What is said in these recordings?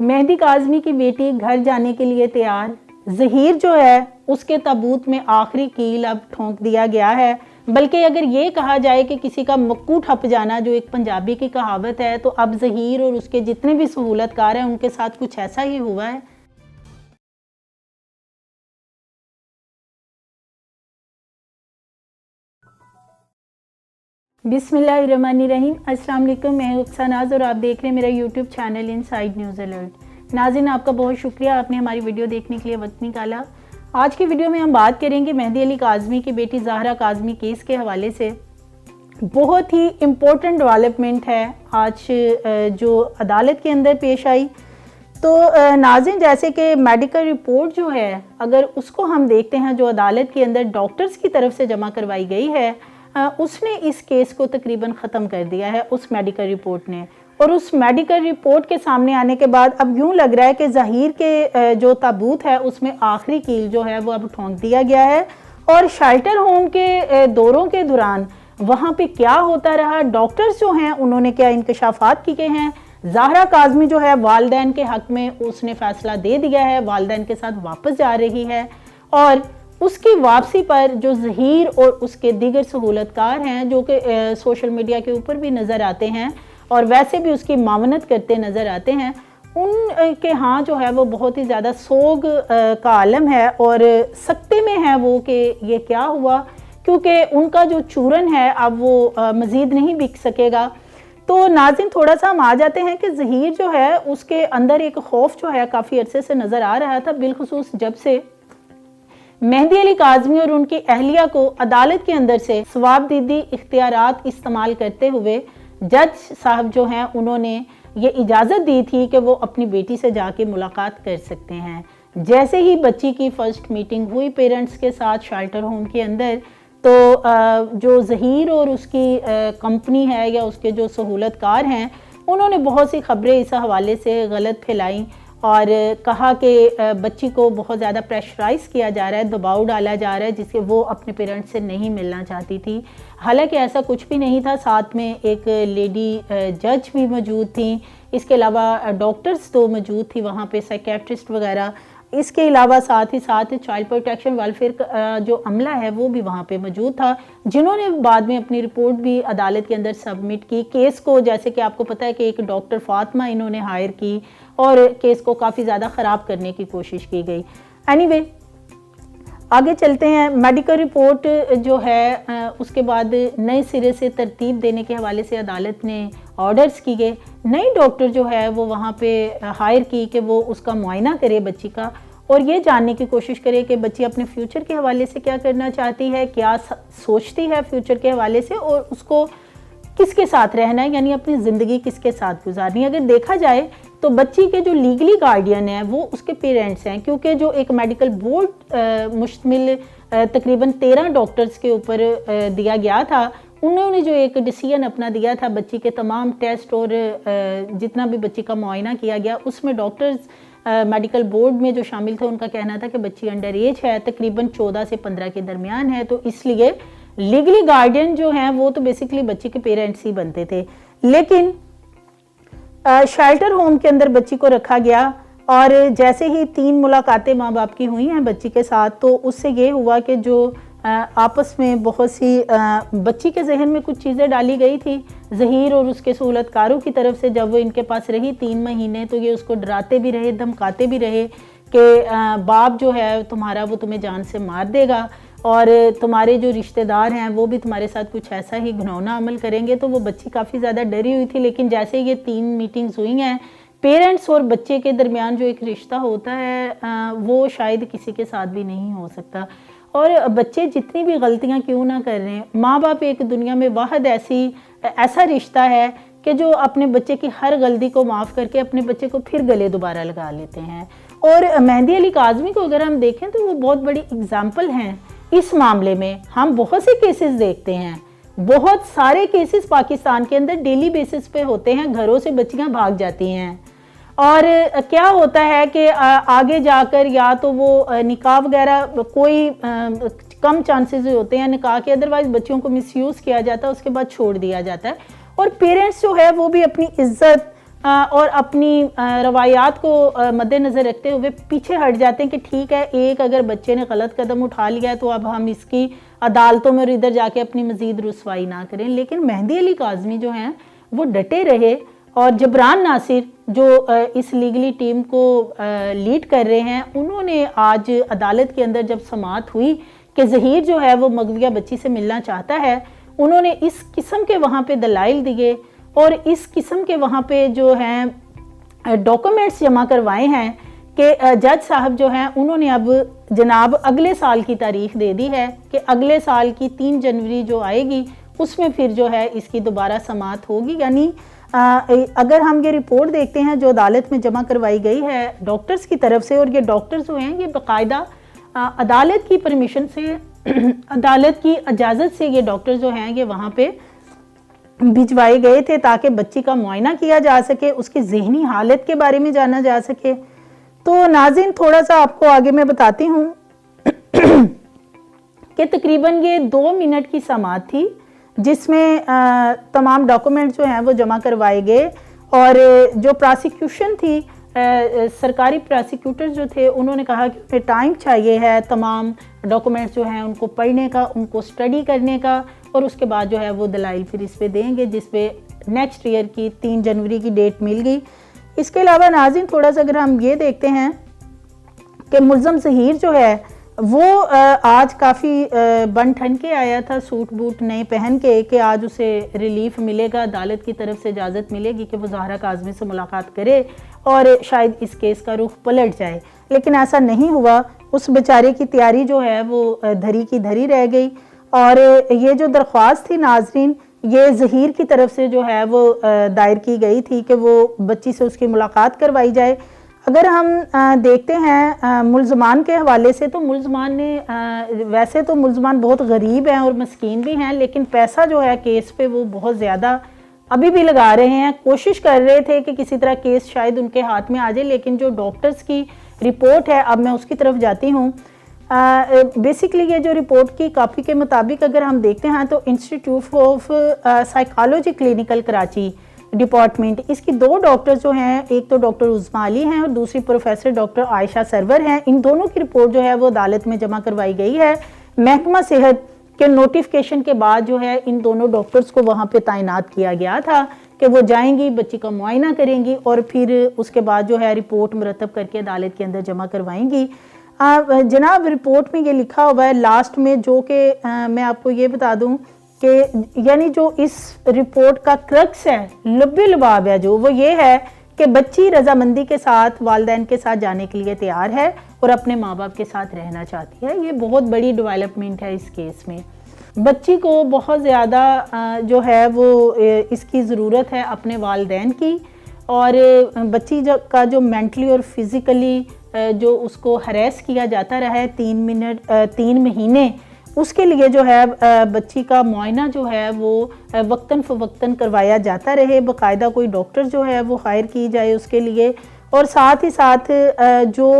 मेहदी काज़मी की बेटी घर जाने के लिए तैयार। ज़हीर जो है उसके ताबूत में आखिरी कील अब ठोंक दिया गया है। बल्कि अगर ये कहा जाए कि किसी का मक्कू ठप जाना, जो एक पंजाबी की कहावत है, तो अब ज़हीर और उसके जितने भी सहूलतकार हैं उनके साथ कुछ ऐसा ही हुआ है। बिस्मिल्लाहिर्रहमानिर्रहीम। अस्सलाम वालेकुम। मैं हूं नाज और आप देख रहे हैं मेरा YouTube channel inside news alert. नाज़रीन, आपका बहुत शुक्रिया, आपने हमारी वीडियो देखने के लिए वक्त निकाला। आज की वीडियो में हम बात करेंगे मेहदी अली काज़मी की बेटी ज़हरा काज़मी केस के हवाले से। बहुत ही इम्पोर्टेंट डेवलपमेंट है आज जो अदालत के अंदर पेश आई। तो नाज़रीन, जैसे कि मेडिकल रिपोर्ट जो है, अगर उसको हम देखते हैं जो अदालत के अंदर डॉक्टर्स की तरफ से जमा करवाई गई है, उसने इस केस को तकरीबन ख़त्म कर दिया है उस मेडिकल रिपोर्ट ने। और उस मेडिकल रिपोर्ट के सामने आने के बाद अब यूँ लग रहा है कि ज़हीर के जो ताबूत है उसमें आखिरी कील जो है वो अब ठोंक दिया गया है। और शेल्टर होम के दौरों के दौरान वहाँ पे क्या होता रहा, डॉक्टर्स जो हैं उन्होंने क्या इंकशाफात किए हैं, ज़हरा काज़मी जो है वालिदैन के हक़ में उसने फ़ैसला दे दिया है, वालिदैन के साथ वापस जा रही है। और उसकी वापसी पर जो ज़हीर और उसके दीगर सहूलतकार हैं जो कि सोशल मीडिया के ऊपर भी नज़र आते हैं और वैसे भी उसकी मावनत करते नज़र आते हैं, उनके यहाँ जो है वो बहुत ही ज़्यादा सोग का आलम है और सख्ते में है वो कि ये क्या हुआ, क्योंकि उनका जो चूरन है अब वो मज़ीद नहीं बिक सकेगा। तो नाज़रीन, थोड़ा सा हम आ जाते हैं कि ज़हीर जो है उसके अंदर एक खौफ जो है काफ़ी अरसे से नज़र आ रहा था, बिलखुसूस जब से मेहदी अली काज़मी और उनकी अहलिया को अदालत के अंदर से सवाबदीदी इख्तियारात इस्तेमाल करते हुए जज साहब जो हैं उन्होंने ये इजाज़त दी थी कि वो अपनी बेटी से जाके मुलाकात कर सकते हैं। जैसे ही बच्ची की फ़र्स्ट मीटिंग हुई पेरेंट्स के साथ शेल्टर होम के अंदर, तो जो ज़हीर और उसकी कंपनी है या उसके जो सहूलतकार हैं उन्होंने बहुत सी खबरें इस हवाले से गलत फैलाई और कहा कि बच्ची को बहुत ज़्यादा प्रेशराइज़ किया जा रहा है, दबाव डाला जा रहा है जिससे वो अपने पेरेंट्स से नहीं मिलना चाहती थी। हालांकि ऐसा कुछ भी नहीं था। साथ में एक लेडी जज भी मौजूद थी, इसके अलावा डॉक्टर्स तो मौजूद थी वहाँ पे, साइकेट्रिस्ट वगैरह। इसके अलावा साथ ही साथ चाइल्ड प्रोटेक्शन वेलफेयर का जो अमला है वो भी वहाँ पे मौजूद था, जिन्होंने बाद में अपनी रिपोर्ट भी अदालत के अंदर सबमिट की। केस को, जैसे कि आपको पता है कि एक डॉक्टर फातिमा इन्होंने हायर की और केस को काफ़ी ज़्यादा ख़राब करने की कोशिश की गई। एनीवे, आगे चलते हैं। मेडिकल रिपोर्ट जो है उसके बाद नए सिरे से तरतीब देने के हवाले से अदालत ने ऑर्डर्स की गए। नई डॉक्टर जो है वो वहाँ पे हायर की कि वो उसका मुआयना करे बच्ची का और ये जानने की कोशिश करे कि बच्ची अपने फ्यूचर के हवाले से क्या करना चाहती है, क्या सोचती है फ्यूचर के हवाले से और उसको किसके साथ रहना है, यानी अपनी ज़िंदगी किसके साथ गुजारनी है। अगर देखा जाए तो बच्ची के जो लीगली गार्डियन हैं वो उसके पेरेंट्स हैं, क्योंकि जो एक मेडिकल बोर्ड मुश्तमिल तकरीबन 13 डॉक्टर्स के ऊपर दिया गया था, उन्होंने जो एक डिसीजन अपना दिया था बच्ची के तमाम टेस्ट और जितना भी बच्ची का मुआयना किया गया उसमें डॉक्टर्स मेडिकल बोर्ड में जो शामिल थे उनका कहना था कि बच्ची अंडर एज है, तकरीबन 14 से 15 के दरमियान है, तो इसलिए लीगली गार्डियन जो हैं वो तो बेसिकली बच्ची के पेरेंट्स ही बनते थे। लेकिन शेल्टर होम के अंदर बच्ची को रखा गया और जैसे ही 3 मुलाकातें माँ बाप की हुई हैं बच्ची के साथ, तो उससे ये हुआ कि जो आपस में बहुत सी बच्ची के जहन में कुछ चीज़ें डाली गई थी ज़हीर और उसके सहूलतकारों की तरफ से। जब वो इनके पास रही 3 महीने तो ये उसको डराते भी रहे, धमकाते भी रहे कि बाप जो है तुम्हारा वो तुम्हें जान से मार देगा और तुम्हारे जो रिश्तेदार हैं वो भी तुम्हारे साथ कुछ ऐसा ही घिनौना अमल करेंगे। तो वो बच्ची काफ़ी ज़्यादा डरी हुई थी। लेकिन जैसे ये 3 मीटिंग्स हुई हैं, पेरेंट्स और बच्चे के दरमियान जो एक रिश्ता होता है वो शायद किसी के साथ भी नहीं हो सकता। और बच्चे जितनी भी गलतियां क्यों ना कर रहे हैं, माँ बाप एक दुनिया में वाहिद ऐसा रिश्ता है कि जो अपने बच्चे की हर गलती को माफ़ करके अपने बच्चे को फिर गले दोबारा लगा लेते हैं। और मेहदी अली काज़मी को अगर हम देखें तो वो बहुत बड़ी एग्जाम्पल हैं इस मामले में। हम बहुत से केसेस देखते हैं, बहुत सारे केसेस पाकिस्तान के अंदर डेली बेसिस पे होते हैं, घरों से बच्चियां भाग जाती हैं और क्या होता है कि आगे जाकर या तो वो निकाह वगैरह कोई कम चांसेस होते हैं निकाह के, अदरवाइज बच्चियों को मिसयूज़ किया जाता है, उसके बाद छोड़ दिया जाता है। और पेरेंट्स जो है वो भी अपनी इज्जत और अपनी रवायात को मद्देनज़र रखते हुए पीछे हट जाते हैं कि ठीक है, एक अगर बच्चे ने गलत कदम उठा लिया है तो अब हम इसकी अदालतों में और इधर जाके अपनी मज़ीद रुसवाई ना करें। लेकिन मेहंदी अली काज़मी जो हैं वो डटे रहे, और जबरान नासिर जो इस लीगली टीम को लीड कर रहे हैं, उन्होंने आज अदालत के अंदर जब समाअत हुई कि ज़हीर जो है वो मगविया बच्ची से मिलना चाहता है, उन्होंने इस किस्म के वहाँ पे दलाइल दिए और इस किस्म के वहाँ पे जो हैं डॉक्यूमेंट्स जमा करवाए हैं कि जज साहब जो हैं उन्होंने अब जनाब अगले साल की तारीख दे दी है कि अगले साल की 3 जनवरी जो आएगी उसमें फिर जो है इसकी दोबारा समाअत होगी। यानी अगर हम ये रिपोर्ट देखते हैं जो अदालत में जमा करवाई गई है डॉक्टर्स की तरफ से, और ये डॉक्टर्स जो हैं ये बाकायदा अदालत की परमिशन से अदालत की इजाज़त से ये डॉक्टर जो हैं ये वहाँ पे भिजवाए गए थे ताकि बच्ची का मुआयना किया जा सके, उसकी ज़हनी हालत के बारे में जाना जा सके। तो नाज़रीन थोड़ा सा आपको आगे मैं बताती हूँ कि तकरीबन ये 2 मिनट की समाअत थी जिसमें तमाम डॉक्यूमेंट जो हैं वो जमा करवाए गए, और जो प्रोसिक्यूशन थी सरकारी प्रोसिक्यूटर जो थे उन्होंने कहा कि उन्हें टाइम चाहिए है तमाम डॉक्यूमेंट्स जो हैं उनको पढ़ने का, उनको स्टडी करने का, और उसके बाद जो है वो दलाइल फिर इस पे देंगे, जिस पे नेक्स्ट ईयर की 3 जनवरी की डेट मिल गई। इसके अलावा नाज़रीन थोड़ा सा अगर हम ये देखते हैं कि मुल्ज़म ज़हीर जो है वो आज काफ़ी बन ठन के आया था, सूट बूट नए पहन के, कि आज उसे रिलीफ मिलेगा, अदालत की तरफ से इजाज़त मिलेगी कि वो ज़हरा काज़मी से मुलाकात करे और शायद इस केस का रुख पलट जाए। लेकिन ऐसा नहीं हुआ, उस बेचारे की तैयारी जो है वो धरी की धरी रह गई। और ये जो दरख्वास्त थी नाज़रीन ये ज़हीर की तरफ से जो है वो दायर की गई थी कि वो बच्ची से उसकी मुलाकात करवाई जाए। अगर हम देखते हैं मुल्ज़मान के हवाले से, तो मुल्ज़मान ने वैसे तो मुल्ज़मान बहुत गरीब हैं और मस्कीन भी हैं, लेकिन पैसा जो है केस पे वो बहुत ज़्यादा अभी भी लगा रहे हैं। कोशिश कर रहे थे कि किसी तरह केस शायद उनके हाथ में आ जाए, लेकिन जो डॉक्टर्स की रिपोर्ट है, अब मैं उसकी तरफ जाती हूँ। बेसिकली ये जो रिपोर्ट की कॉपी के मुताबिक अगर हम देखते हैं तो institute of psychology clinical Karachi department, इसकी 2 डॉक्टर जो हैं, एक तो डॉक्टर उज़मा अली हैं और दूसरी प्रोफेसर डॉक्टर आयशा सरवर हैं, इन दोनों की रिपोर्ट जो है वो अदालत में जमा करवाई गई है। महकमा सेहत के नोटिफिकेशन के बाद जो है इन दोनों डॉक्टर्स को वहाँ पे तैनात किया गया था कि वो जाएंगी, बच्ची का मुआयना करेंगी और फिर उसके बाद जो है रिपोर्ट मुरतब करके अदालत के अंदर जमा करवाएंगी। जनाब रिपोर्ट में ये लिखा हुआ है लास्ट में, जो कि मैं आपको ये बता दूं कि यानी जो इस रिपोर्ट का क्रक्स है, लब्बे लबाब है जो, वो ये है कि बच्ची रजामंदी के साथ वालिदैन के साथ जाने के लिए तैयार है और अपने माँ बाप के साथ रहना चाहती है। ये बहुत बड़ी डेवलपमेंट है इस केस में। बच्ची को बहुत ज़्यादा जो है वो इसकी ज़रूरत है अपने वालिदैन की, और बच्ची का जो मेंटली और फिज़िकली जो उसको हरेस किया जाता रहा है 3 महीने, उसके लिए जो है बच्ची का मुआयना जो है वो वक्तन फ़वक्तन करवाया जाता रहे, बाकायदा कोई डॉक्टर जो है वो हायर की जाए उसके लिए, और साथ ही साथ जो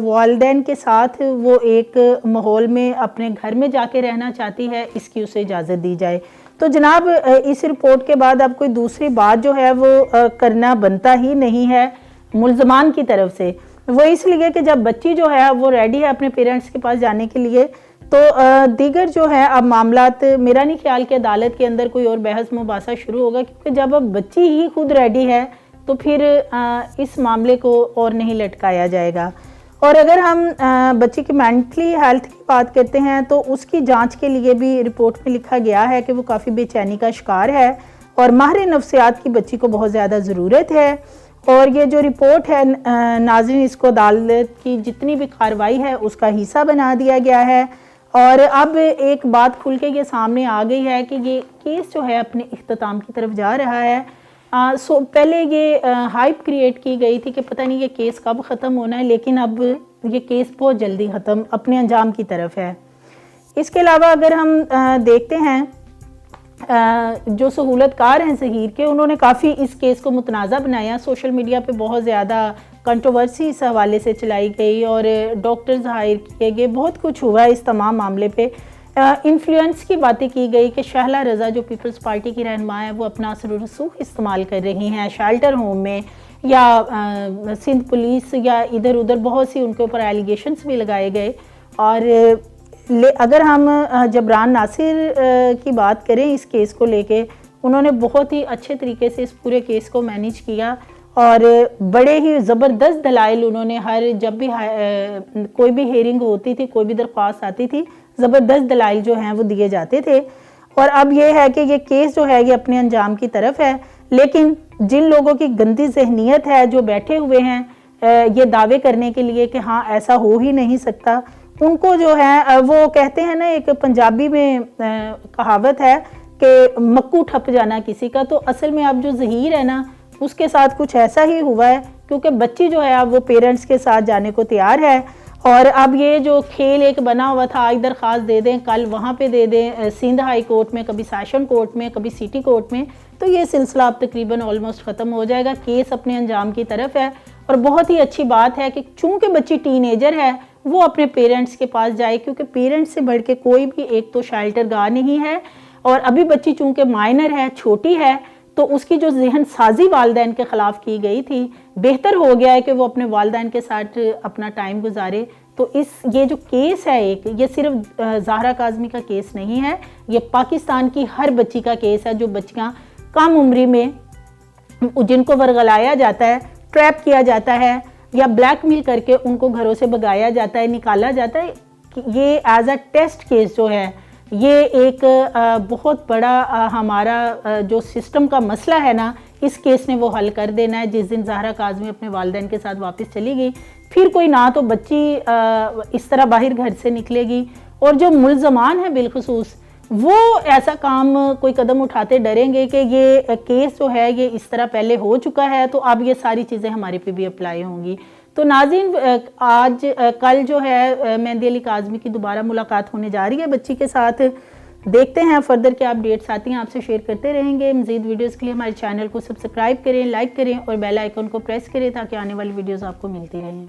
वालिदैन के साथ वो एक माहौल में अपने घर में जाके रहना चाहती है, इसकी उसे इजाज़त दी जाए। तो जनाब इस रिपोर्ट के बाद अब कोई दूसरी बात जो है वो करना बनता ही नहीं है मुल्ज़मान की तरफ से। वो इसलिए कि जब बच्ची जो है वो रेडी है अपने पेरेंट्स के पास जाने के लिए, तो दीगर जो है अब मामलात, मेरा नहीं ख्याल कि अदालत के अंदर कोई और बहस मुबासा शुरू होगा, क्योंकि जब अब बच्ची ही खुद रेडी है तो फिर इस मामले को और नहीं लटकाया जाएगा। और अगर हम बच्ची की मेंटली हेल्थ की बात करते हैं तो उसकी जांच के लिए भी रिपोर्ट में लिखा गया है कि वो काफ़ी बेचैनी का शिकार है और माहिर नफ्सियात की बच्ची को बहुत ज़्यादा ज़रूरत है। और ये जो रिपोर्ट है नाज़रीन, इसको अदालत की जितनी भी कार्रवाई है उसका हिस्सा बना दिया गया है। और अब एक बात खुल के ये सामने आ गई है कि ये केस जो है अपने इख्तिताम की तरफ जा रहा है। पहले ये हाइप क्रिएट की गई थी कि पता नहीं ये केस कब ख़त्म होना है, लेकिन अब ये केस बहुत जल्दी ख़त्म अपने अंजाम की तरफ है। इसके अलावा अगर हम देखते हैं जो सहूलतकार हैं ज़हीर के, उन्होंने काफ़ी इस केस को मुतनाज़ा बनाया। सोशल मीडिया पे बहुत ज़्यादा कंट्रोवर्सी इस हवाले से चलाई गई और डॉक्टर्स हायर किए गए, बहुत कुछ हुआ इस तमाम मामले पे। इन्फ्लुएंस की बातें की गई कि शहला रज़ा जो पीपल्स पार्टी की रहनुमा है वो अपना असर रसूख इस्तेमाल कर रही हैं शेल्टर होम में, या सिंध पुलिस या इधर उधर बहुत सी उनके ऊपर एलिगेशंस भी लगाए गए। और अगर हम जबरान नासिर की बात करें इस केस को लेके, उन्होंने बहुत ही अच्छे तरीके से इस पूरे केस को मैनेज किया और बड़े ही ज़बरदस्त दलाइल उन्होंने जब भी कोई भी हेयरिंग होती थी, कोई भी दरख्वास्त आती थी, ज़बरदस्त दलाइल जो हैं वो दिए जाते थे। और अब ये है कि ये केस जो है ये अपने अंजाम की तरफ है, लेकिन जिन लोगों की गंदी जहनीत है जो बैठे हुए हैं ये दावे करने के लिए कि हाँ ऐसा हो ही नहीं सकता, उनको जो है वो कहते हैं ना, एक पंजाबी में कहावत है कि मक्कू ठप जाना किसी का, तो असल में अब जो ज़हीर है ना उसके साथ कुछ ऐसा ही हुआ है, क्योंकि बच्ची जो है अब वो पेरेंट्स के साथ जाने को तैयार है। और अब ये जो खेल एक बना हुआ था, आज दरख्वास्त दे दें कल वहाँ पे दे दें, सिंध हाई कोर्ट में, कभी सेशन कोर्ट में, कभी सिटी कोर्ट में, तो ये सिलसिला अब तकरीबन ऑलमोस्ट ख़त्म हो जाएगा। केस अपने अंजाम की तरफ है और बहुत ही अच्छी बात है कि चूँकि बच्ची टीनेजर है वो अपने पेरेंट्स के पास जाए, क्योंकि पेरेंट्स से बढ़ के कोई भी एक तो शेल्टर गाह नहीं है। और अभी बच्ची चूँकि माइनर है, छोटी है, तो उसकी जो जहन साजी वालिदैन के ख़िलाफ़ की गई थी, बेहतर हो गया है कि वो अपने वालिदैन के साथ अपना टाइम गुजारे। तो ये जो केस है ये सिर्फ ज़हरा काज़मी का केस नहीं है, ये पाकिस्तान की हर बच्ची का केस है जो बच्चियाँ कम उम्री में जिनको वर्गलाया जाता है, ट्रैप किया जाता है या ब्लैकमेल करके उनको घरों से भगाया जाता है, निकाला जाता है। ये एज अ टेस्ट केस जो है ये एक बहुत बड़ा हमारा जो सिस्टम का मसला है ना, इस केस ने वो हल कर देना है। जिस दिन ज़हरा काज़मी अपने वालिदैन के साथ वापस चली गई, फिर कोई ना तो बच्ची इस तरह बाहर घर से निकलेगी, और जो मुल्ज़मान है बिलखुसूस वो ऐसा काम कोई कदम उठाते डरेंगे कि ये केस जो है ये इस तरह पहले हो चुका है, तो अब ये सारी चीज़ें हमारे पे भी अप्लाई होंगी। तो नाज़रीन, कल जो है मेहंदी अली काज़मी की दोबारा मुलाकात होने जा रही है बच्ची के साथ। देखते हैं फर्दर क्या अपडेट्स आती हैं, आपसे शेयर करते रहेंगे। मज़ीद वीडियोस के लिए हमारे चैनल को सब्सक्राइब करें, लाइक करें और बेल आइकन को प्रेस करें ताकि आने वाली वीडियोस आपको मिलती रहें।